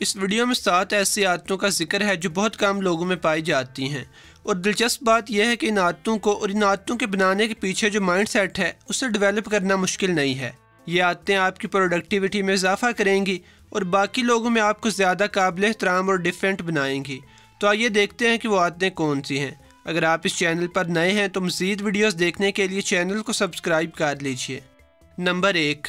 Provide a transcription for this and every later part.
इस वीडियो में 7 ऐसी आदतों का जिक्र है जो बहुत कम लोगों में पाई जाती हैं। और दिलचस्प बात यह है कि इन आदतों को और इन आदतों के बनाने के पीछे जो माइंडसेट है उसे डेवलप करना मुश्किल नहीं है। ये आदतें आपकी प्रोडक्टिविटी में इजाफा करेंगी और बाकी लोगों में आपको ज़्यादा काबिल एहतराम और डिफरेंट बनाएंगी। तो आइए देखते हैं कि वो आदतें कौन सी हैं। अगर आप इस चैनल पर नए हैं तो मज़ीद वीडियोस देखने के लिए चैनल को सब्सक्राइब कर लीजिए। नंबर 1,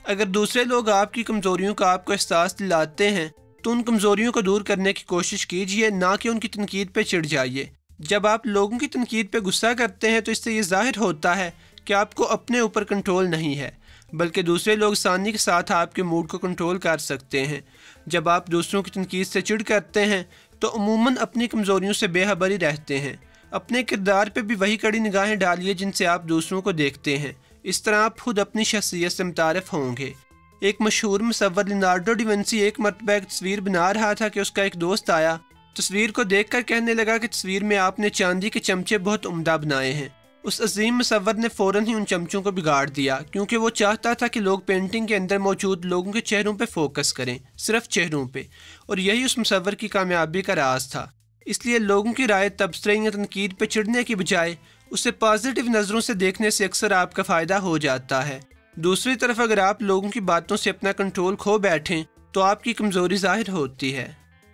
अगर दूसरे लोग आपकी कमज़ोरियों का आपको एहसास दिलाते हैं तो उन कमज़ोरियों को दूर करने की कोशिश कीजिए, ना कि उनकी तनकीद पे चिढ़ जाइए। जब आप लोगों की तनकीद पे गुस्सा करते हैं तो इससे ये ज़ाहिर होता है कि आपको अपने ऊपर कंट्रोल नहीं है, बल्कि दूसरे लोग आसानी के साथ आपके मूड को कंट्रोल कर सकते हैं। जब आप दूसरों की तनकीद से चिढ़ करते हैं तो अमूमन अपनी कमज़ोरियों से बेखबरी रहते हैं। अपने किरदार पे भी वही कड़ी निगाहें डालिए जिनसे आप दूसरों को देखते हैं। इस तरह आप खुद अपनी शख्सियत से मुतारिफ होंगे। एक मशहूर मुसव्विर लियोनार्डो दा विंसी एक मरतबा एक तस्वीर बना रहा था कि उसका एक दोस्त आया। तस्वीर को देखकर कहने लगा कि तस्वीर में आपने चांदी के चमचे बहुत उम्दा बनाए हैं। उस अजीम मुसव्विर ने फ़ौरन ही उन चमचों को बिगाड़ दिया, क्योंकि वो चाहता था कि लोग पेंटिंग के अंदर मौजूद लोगों के चेहरों पे फोकस करें, सिर्फ चेहरों पे, और यही उस मुसव्विर की कामयाबी का राज था। इसलिए लोगों की राय, तबसरे या तनकीद पे चिढ़ने की बजाय उसे पॉजिटिव नज़रों से देखने से अक्सर आपका फ़ायदा हो जाता है। दूसरी तरफ अगर आप लोगों की बातों से अपना कंट्रोल खो बैठें तो आपकी कमज़ोरी ज़ाहिर होती है।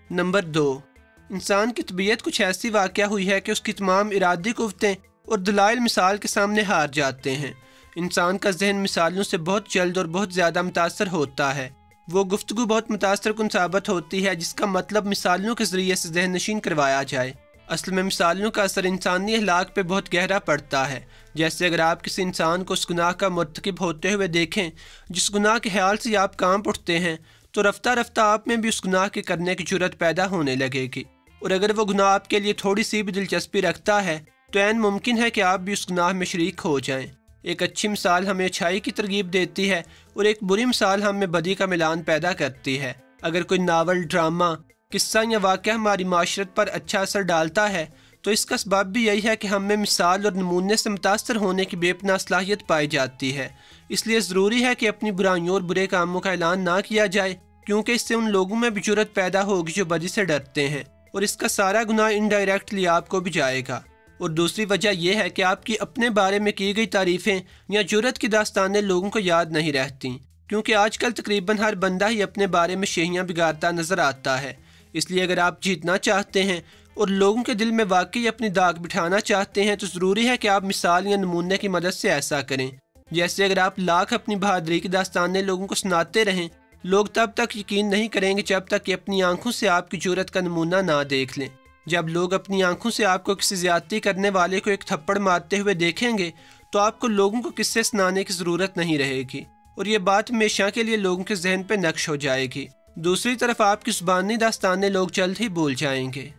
नंबर 2, इंसान की तबीयत कुछ ऐसी वाक़या हुई है कि उसकी तमाम इरादी कुव्वतें और दलाइल मिसाल के सामने हार जाते हैं। इंसान का जहन मिसालों से बहुत जल्द और बहुत ज़्यादा मुतासर होता है। वो गुफ्तगू बहुत मुतासर कुन साबित होती है, जिसका मतलब मिसालों के ज़रिए से जहन नशीन करवाया जाए। असल में मिसालों का असर इंसानी अखलाक पे बहुत गहरा पड़ता है। जैसे अगर आप किसी इंसान को उस गुनाह का मुर्तकिब होते हुए देखें जिस गुनाह के ख्याल से आप कांप उठते हैं, तो रफ्ता रफ्ता आप में भी उस गुनाह के करने की जुर्रत पैदा होने लगेगी। और अगर वो गुनाह आपके लिए थोड़ी सी भी दिलचस्पी रखता है तो ऐन मुमकिन है कि आप भी उस गुनाह में शरीक हो जाएं। एक अच्छी मिसाल हमें अच्छाई की तरगीब देती है और एक बुरी मिसाल हमें बदी का मिलान पैदा करती है। अगर कोई नावल, ड्रामा, किस्सा या वाक़या हमारी माशरत पर अच्छा असर डालता है तो इसका सबब भी यही है कि हमें मिसाल और नमूने से मुतासर होने की बेपनाह सलाहियत पाई जाती है। इसलिए ज़रूरी है कि अपनी बुराइयों और बुरे कामों का ऐलान ना किया जाए, क्योंकि इससे उन लोगों में भी जुर्रत पैदा होगी जो बदी से डरते हैं, और इसका सारा गुनाह इनडायरेक्टली आपको भी जाएगा। और दूसरी वजह यह है कि आपकी अपने बारे में की गई तारीफ़ें या जुर्रत की दास्तानें लोगों को याद नहीं रहती, क्योंकि आजकल तकरीबन हर बंदा ही अपने बारे में शेहियाँ बिगाड़ता नज़र आता है। इसलिए अगर आप जीतना चाहते हैं और लोगों के दिल में वाकई अपनी दाग बिठाना चाहते हैं तो ज़रूरी है कि आप मिसाल या नमूने की मदद से ऐसा करें। जैसे अगर आप लाख अपनी बहादुरी की दास्तानें लोगों को सुनाते रहें, लोग तब तक यकीन नहीं करेंगे जब तक कि अपनी आंखों से आपकी जुर्रत का नमूना ना देख लें। जब लोग अपनी आंखों से आपको किसी ज़्यादती करने वाले को एक थप्पड़ मारते हुए देखेंगे तो आपको लोगों को किस्से सुनाने की ज़रूरत नहीं रहेगी, और ये बात हमेशा के लिए लोगों के जहन पर नक्श हो जाएगी। दूसरी तरफ आपकी ज़ुबानी दास्तानें लोग जल्द ही भूल जाएंगे।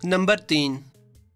नंबर 3,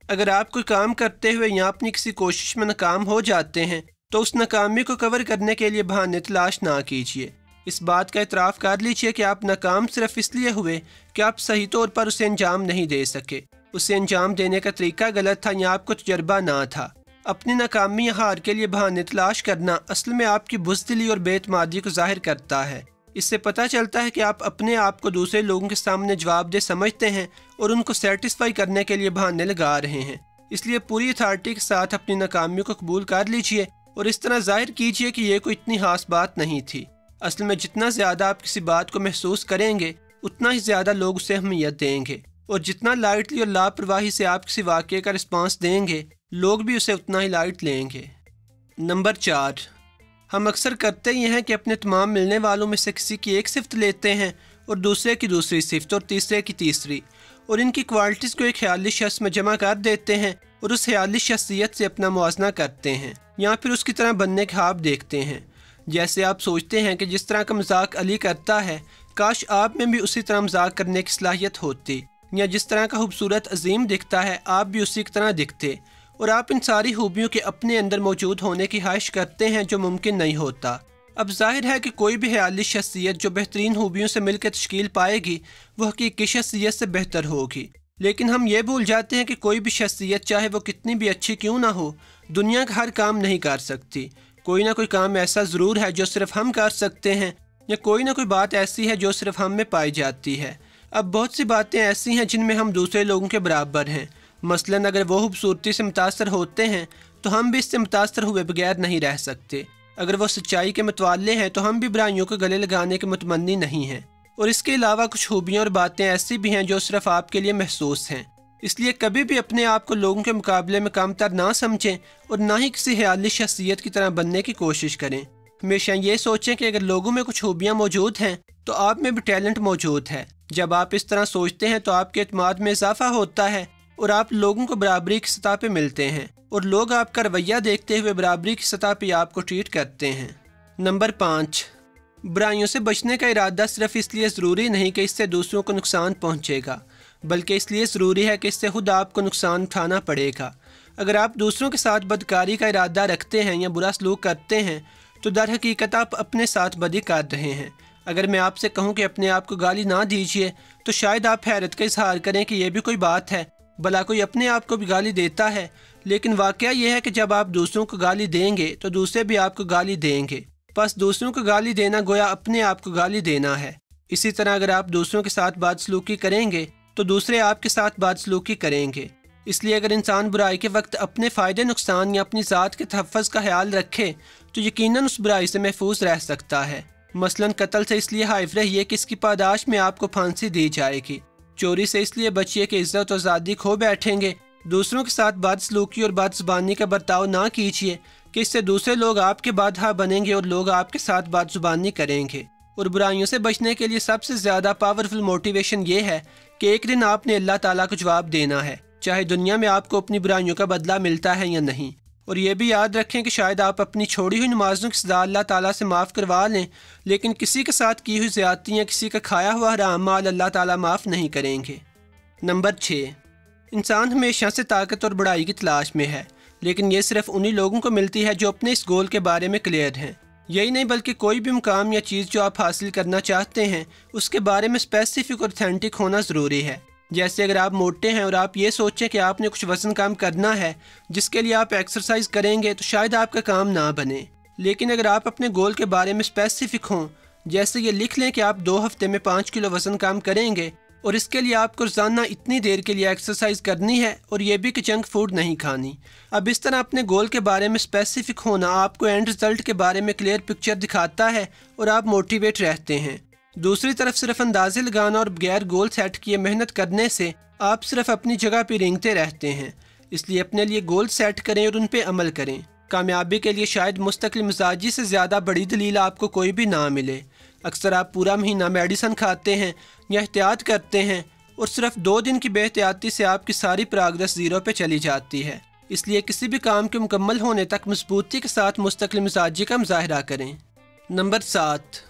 अगर आप कोई काम करते हुए या अपनी किसी कोशिश में नाकाम हो जाते हैं तो उस नाकामी को कवर करने के लिए बहाने तलाश ना कीजिए। इस बात का इतराफ़ कर लीजिए कि आप नाकाम सिर्फ इसलिए हुए कि आप सही तौर पर उसे अंजाम नहीं दे सके। उसे अंजाम देने का तरीका गलत था या आपको तजर्बा ना था। अपनी नाकामी या हार के लिए बहाने तलाश करना असल में आपकी बुज़दिली और बेतमादी को जाहिर करता है। इससे पता चलता है कि आप अपने आप को दूसरे लोगों के सामने जवाबदेह समझते हैं और उनको सेटिस्फाई करने के लिए बहाने लगा रहे हैं। इसलिए पूरी अथॉरिटी के साथ अपनी नाकामियों को कबूल कर लीजिए और इस तरह जाहिर कीजिए कि यह कोई इतनी खास बात नहीं थी। असल में जितना ज़्यादा आप किसी बात को महसूस करेंगे उतना ही ज़्यादा लोग उसे अहमियत देंगे, और जितना लाइटली और लापरवाही से आप किसी वाक़े का रिस्पॉन्स देंगे लोग भी उसे उतना ही लाइट लेंगे। नंबर 4, हम अक्सर करते ही हैं कि अपने तमाम मिलने वालों में से किसी की एक सिफ्त लेते हैं और दूसरे की दूसरी सिफ्त और तीसरे की तीसरी, और इनकी क्वालिटीज़ को एक ख्याली शख्स में जमा कर देते हैं और उस ख्याली शख्सियत से अपना मुआवजना करते हैं या फिर उसकी तरह बनने के ख्वाब देखते हैं। जैसे आप सोचते हैं कि जिस तरह का मजाक अली करता है काश आप में भी उसी तरह मजाक करने की सलाहियत होती, या जिस तरह का खूबसूरत अजीम दिखता है आप भी उसी की तरह दिखते, और आप इन सारी खूबियों के अपने अंदर मौजूद होने की ख्वाहिश करते हैं जो मुमकिन नहीं होता। अब जाहिर है कि कोई भी ख्याली शख्सियत जो बेहतरीन खूबियों से मिलकर तश्कील पाएगी वो हकीकी शख्सियत से बेहतर होगी। लेकिन हम ये भूल जाते हैं कि कोई भी शख्सियत चाहे वो कितनी भी अच्छी क्यों ना हो, दुनिया का हर काम नहीं कर सकती। कोई ना कोई काम ऐसा ज़रूर है जो सिर्फ हम कर सकते हैं या कोई ना कोई बात ऐसी है जो सिर्फ हम में पाई जाती है। अब बहुत सी बातें ऐसी हैं जिनमें हम दूसरे लोगों के बराबर हैं। मसलन अगर वो खूबसूरती से मुतासर होते हैं तो हम भी इससे मुतासर हुए बगैर नहीं रह सकते। अगर वो सच्चाई के मतवाले हैं तो हम भी बुराइयों को गले लगाने के मुतमन्नी नहीं हैं। और इसके अलावा कुछ खूबियाँ और बातें ऐसी भी हैं जो सिर्फ आपके लिए महसूस हैं। इसलिए कभी भी अपने आप को लोगों के मुकाबले में कमतर ना समझें और ना ही किसी ख्याली शख्सियत की तरह बनने की कोशिश करें। हमेशा ये सोचें कि अगर लोगों में कुछ खूबियाँ मौजूद हैं तो आप में भी टैलेंट मौजूद है। जब आप इस तरह सोचते हैं तो आपके एतमाद में इजाफा होता है और आप लोगों को बराबरी की सतह पे मिलते हैं और लोग आपका रवैया देखते हुए बराबरी की सतह पे आपको ट्रीट करते हैं। नंबर 5, बुराइयों से बचने का इरादा सिर्फ इसलिए ज़रूरी नहीं कि इससे दूसरों को नुकसान पहुंचेगा, बल्कि इसलिए ज़रूरी है कि इससे खुद आपको नुकसान उठाना पड़ेगा। अगर आप दूसरों के साथ बदकारी का इरादा रखते हैं या बुरा सलूक करते हैं तो दर हकीकत आप अपने साथ बदी कर रहे हैं। अगर मैं आपसे कहूं कि अपने आप को गाली ना दीजिए तो शायद आप हैरत का इजहार करें कि यह भी कोई बात है, भला कोई अपने आप को भी गाली देता है। लेकिन वाकया यह है कि जब आप दूसरों को गाली देंगे तो दूसरे भी आपको गाली देंगे। बस दूसरों को गाली देना गोया अपने आप को गाली देना है। इसी तरह अगर आप दूसरों के साथ बदसलूकी करेंगे तो दूसरे आपके साथ बदसलूकी करेंगे। इसलिए अगर इंसान बुराई के वक्त अपने फ़ायदे नुकसान या अपनी ज़ात के तहफ़्फ़ुज़ का ख्याल रखे तो यकीनन उस बुराई से महफूज रह सकता है। मसलन कत्ल से इसलिए हाइफ रहिए कि इसकी पादाश में आपको फांसी दी जाएगी। चोरी से इसलिए बचिए कि इज्जत और आज़ादी खो बैठेंगे। दूसरों के साथ बदसलूकी और बदज़ुबानी का बर्ताव ना कीजिए कि इससे दूसरे लोग आपके बादहा बनेंगे और लोग आपके साथ बदज़ुबानी करेंगे। और बुराइयों से बचने के लिए सबसे ज़्यादा पावरफुल मोटिवेशन ये है कि एक दिन आपने अल्लाह ताला को जवाब देना है, चाहे दुनिया में आपको अपनी बुराइयों का बदला मिलता है या नहीं। और ये भी याद रखें कि शायद आप अपनी छोड़ी हुई नमाज़ों की सज़ा अल्लाह ताला से माफ़ करवा लें, लेकिन किसी के साथ की हुई ज़्यादती या किसी का खाया हुआ हराम माल अल्लाह ताला माफ़ नहीं करेंगे। नंबर 6, इंसान हमेशा से ताकत और बड़ाई की तलाश में है, लेकिन ये सिर्फ उन्हीं लोगों को मिलती है जो अपने इस गोल के बारे में क्लियर हैं। यही नहीं बल्कि कोई भी मुकाम या चीज़ जो आप हासिल करना चाहते हैं उसके बारे में स्पेसिफिक और ऑथेंटिक होना ज़रूरी है। जैसे अगर आप मोटे हैं और आप ये सोचें कि आपने कुछ वज़न कम करना है जिसके लिए आप एक्सरसाइज करेंगे तो शायद आपका काम ना बने। लेकिन अगर आप अपने गोल के बारे में स्पेसिफिक हों, जैसे ये लिख लें कि आप 2 हफ्ते में 5 किलो वज़न कम करेंगे और इसके लिए आपको रोज़ाना इतनी देर के लिए एक्सरसाइज करनी है और ये भी कि जंक फूड नहीं खानी। अब इस तरह अपने गोल के बारे में स्पेसिफिक होना आपको एंड रिजल्ट के बारे में क्लियर पिक्चर दिखाता है और आप मोटिवेट रहते हैं। दूसरी तरफ सिर्फ अंदाजे लगाना और बगैर गोल सेट किए मेहनत करने से आप सिर्फ अपनी जगह पर रेंगते रहते हैं। इसलिए अपने लिए गोल सेट करें और उन पर अमल करें। कामयाबी के लिए शायद मुस्तकिल मिजाजी से ज़्यादा बड़ी दलील आपको कोई भी ना मिले। अक्सर आप पूरा महीना मेडिसिन खाते हैं या एहतियात करते हैं और सिर्फ 2 दिन की बेहतियाती से आपकी सारी प्रोग्रेस ज़ीरो पे चली जाती है। इसलिए किसी भी काम के मुकम्मल होने तक मजबूती के साथ मुस्तकिल मिजाजी का मुजाहरा करें। नंबर 7,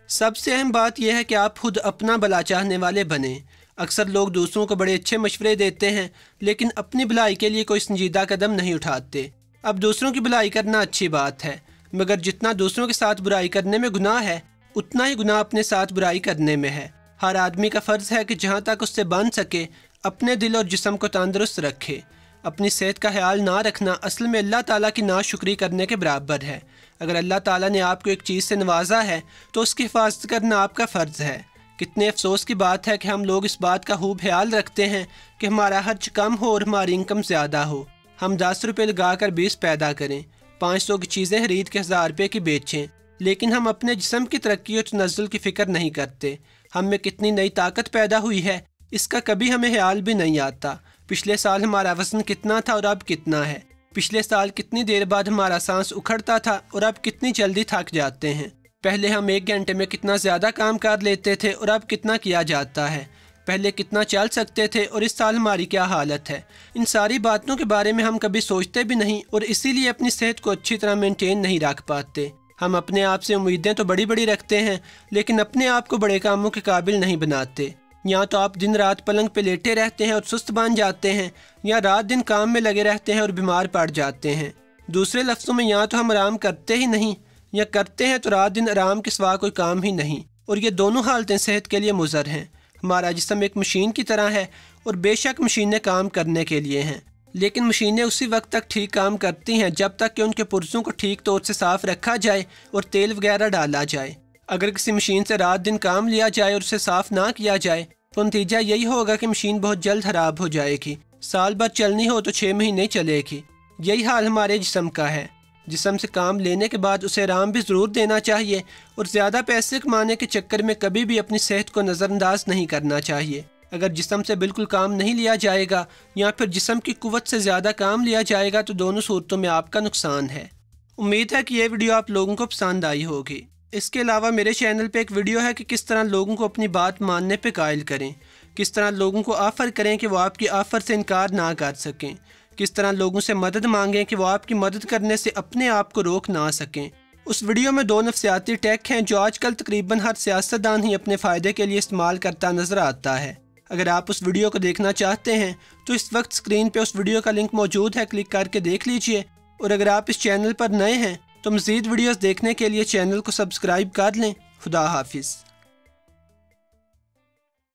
सबसे अहम बात यह है कि आप खुद अपना भला चाहने वाले बने। अक्सर लोग दूसरों को बड़े अच्छे मशवरे देते हैं लेकिन अपनी भलाई के लिए कोई संजीदा कदम नहीं उठाते। अब दूसरों की भलाई करना अच्छी बात है, मगर जितना दूसरों के साथ बुराई करने में गुनाह है उतना ही गुनाह अपने साथ बुराई करने में है। हर आदमी का फ़र्ज़ है कि जहाँ तक उससे बन सके अपने दिल और जिस्म को तंदुरुस्त रखे। अपनी सेहत का ख्याल ना रखना असल में अल्लाह ताला की नाशुक्री करने के बराबर है। अगर अल्लाह ताला ने आपको एक चीज़ से नवाजा है तो उसकी हिफाजत करना आपका फ़र्ज़ है। कितने अफसोस की बात है कि हम लोग इस बात का खूब ख्याल रखते हैं कि हमारा खर्च कम हो और हमारी इनकम ज़्यादा हो। हम 10 रुपये लगा कर 20 पैदा करें, 500 की चीज़ें खरीद के 1000 रुपये की बेचें, लेकिन हम अपने जिस्म की तरक्की और तनज़्ज़ुल की फ़िक्र नहीं करते। हम में कितनी नई ताकत पैदा हुई है इसका कभी हमें ख्याल भी नहीं आता। पिछले साल हमारा वज़न कितना था और अब कितना है। पिछले साल कितनी देर बाद हमारा सांस उखड़ता था और अब कितनी जल्दी थक जाते हैं। पहले हम 1 घंटे में कितना ज़्यादा काम कर लेते थे और अब कितना किया जाता है। पहले कितना चल सकते थे और इस साल हमारी क्या हालत है। इन सारी बातों के बारे में हम कभी सोचते भी नहीं और इसीलिए अपनी सेहत को अच्छी तरह मेंटेन नहीं रख पाते। हम अपने आप से उम्मीदें तो बड़ी बड़ी रखते हैं लेकिन अपने आप को बड़े कामों के काबिल नहीं बनाते। या तो आप दिन रात पलंग पे लेटे रहते हैं और सुस्त बन जाते हैं, या रात दिन काम में लगे रहते हैं और बीमार पड़ जाते हैं। दूसरे लफ्ज़ों में या तो हम आराम करते ही नहीं या करते हैं तो रात दिन आराम के सिवा कोई काम ही नहीं, और ये दोनों हालतें सेहत के लिए मुज़र हैं। हमारा जिस्म एक मशीन की तरह है और बेशक मशीनें काम करने के लिए हैं, लेकिन मशीनें उसी वक्त तक ठीक काम करती हैं जब तक कि उनके पुर्जों को ठीक तौर से साफ़ रखा जाए और तेल वगैरह डाला जाए। अगर किसी मशीन से रात दिन काम लिया जाए और उसे साफ़ ना किया जाए तो नतीजा यही होगा कि मशीन बहुत जल्द ख़राब हो जाएगी। साल भर चलनी हो तो 6 महीने चलेगी। यही हाल हमारे जिस्म का है। जिस्म से काम लेने के बाद उसे आराम भी ज़रूर देना चाहिए और ज़्यादा पैसे कमाने के चक्कर में कभी भी अपनी सेहत को नज़रअंदाज नहीं करना चाहिए। अगर जिस्म से बिल्कुल काम नहीं लिया जाएगा या फिर जिस्म की कुव्वत से ज़्यादा काम लिया जाएगा तो दोनों सूरतों में आपका नुकसान है। उम्मीद है कि ये वीडियो आप लोगों को पसंद आई होगी। इसके अलावा मेरे चैनल पे एक वीडियो है कि किस तरह लोगों को अपनी बात मानने पे कायल करें, किस तरह लोगों को ऑफ़र करें कि वो आपकी ऑफ़र से इनकार ना कर सकें, किस तरह लोगों से मदद मांगें कि वो आपकी मदद करने से अपने आप को रोक ना सकें। उस वीडियो में 2 नफ्सियाती ट्रिक हैं जो आजकल तकरीबन हर सियासतदान ही अपने फ़ायदे के लिए इस्तेमाल करता नज़र आता है। अगर आप उस वीडियो को देखना चाहते हैं तो इस वक्त स्क्रीन पे उस वीडियो का लिंक मौजूद है, क्लिक करके देख लीजिए। और अगर आप इस चैनल पर नए हैं तो मज़ीद वीडियोस देखने के लिए चैनल को सब्सक्राइब कर लें। खुदा हाफिज़।